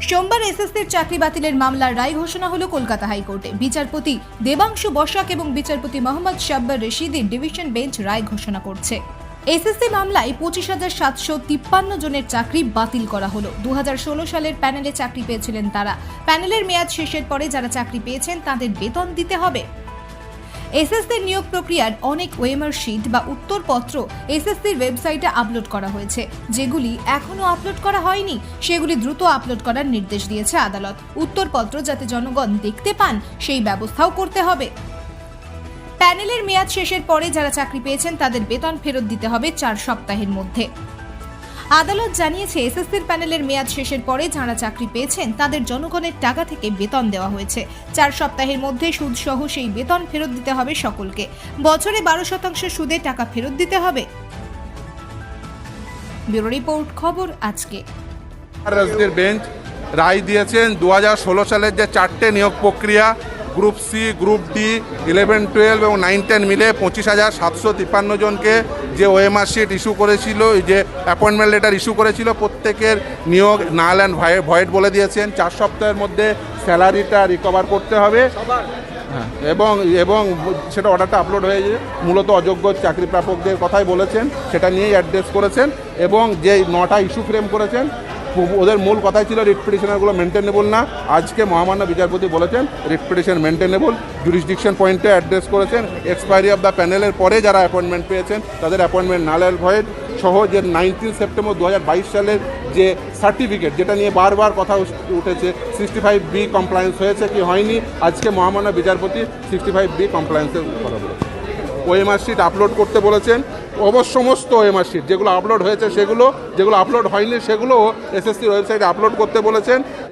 সোমবার এসএসসির চাকরি বাতিলের মামলার রায় ঘোষণা হলো কলকাতা হাইকোর্টে। বিচারপতি দেবাংশু বসাক এবং বিচারপতি মোহাম্মদ শাব্বার রশিদের ডিভিশন বেঞ্চ রায় ঘোষণা করছে। এসএসসি মামলায় 25,753 জনের চাকরি বাতিল করা হলো। 2016 সালের প্যানেলে চাকরি পেয়েছিলেন তারা। প্যানেলের মেয়াদ শেষের পরে যারা চাকরি পেয়েছেন তাদের বেতন দিতে হবে। এসএসসির নিয়োগ প্রক্রিয়ার অনেক ওএমআর শিট বা উত্তরপত্র এসএসসির ওয়েবসাইটে আপলোড করা হয়েছে। যেগুলি এখনো আপলোড করা হয়নি সেগুলি দ্রুত আপলোড করার নির্দেশ দিয়েছে আদালত। উত্তরপত্র যাতে জনগণ দেখতে পান সেই ব্যবস্থাও করতে হবে। প্যানেলের মেয়াদ শেষের পরে যারা চাকরি পেয়েছেন তাদের বেতন ফেরত দিতে হবে 4 সপ্তাহের মধ্যে। আদালত জানিয়েছে এসএসসির প্যানেলের মেয়াদ শেষের পরে যারা চাকরি পেয়েছেন তাদের জনগণের টাকা থেকে বেতন দেওয়া হয়েছে। 4 সপ্তাহের মধ্যে সুদ সহ সেই বেতন ফেরত দিতে হবে সকলকে। বছরে 12% সুদে টাকা ফেরত দিতে হবে। ব্যুরো রিপোর্ট, খবর আজকে। রাজনীতির বেঞ্চ রায় দিয়েছেন 2016 সালের যে 4টে নিয়োগ প্রক্রিয়া, গ্রুপ সি, গ্রুপ ডি, 11, 12 এবং 9, 10 মিলে 25,753 জনকে যে ওএমআর শিট ইস্যু করেছিল, যে অ্যাপয়েন্টমেন্ট লেটার ইস্যু করেছিল, প্রত্যেকের নিয়োগ নাল অ্যান্ড ভয়েড বলে দিয়েছেন। 4 সপ্তাহের মধ্যে স্যালারিটা রিকভার করতে হবে। হ্যাঁ, এবং সেটা অর্ডারটা আপলোড হয়ে যায়। মূলত অযোগ্য চাকরি প্রাপকদের কথাই বলেছেন, সেটা নিয়েই অ্যাড্রেস করেছেন। এবং যে 9টা ইস্যু ফ্রেম করেছেন ওদের মূল কথাই ছিল রিট পিটিশনারগুলো মেনটেনেবল না। আজকে মহামান্য বিচারপতি বলেছেন রিট পিটিশন মেনটেনেবল। জুরিসডিকশন পয়েন্টে অ্যাড্রেস করেছেন এক্সপায়ারি অফ দ্য প্যানেলের পরে যারা অ্যাপয়েন্টমেন্ট পেয়েছেন তাদের অ্যাপয়েন্টমেন্ট নাল অ্যান্ড ভয়েড সহ যে 19 সেপ্টেম্বর 2022 সালের যে সার্টিফিকেট, যেটা নিয়ে বারবার কথা উঠেছে 65B কমপ্লায়েন্স হয়েছে কি হয়নি, আজকে মহামান্য বিচারপতি 65B কমপ্লায়েন্সের কথা বলেছেন। ওএমআর শিট আপলোড করতে বলেছেন। সমস্ত ওএমআর শিট যেগুলো আপলোড হয়েছে সেগুলো, যেগুলো আপলোড হয়নি সেগুলো এসএসসির ওয়েবসাইটে আপলোড করতে বলেছেন।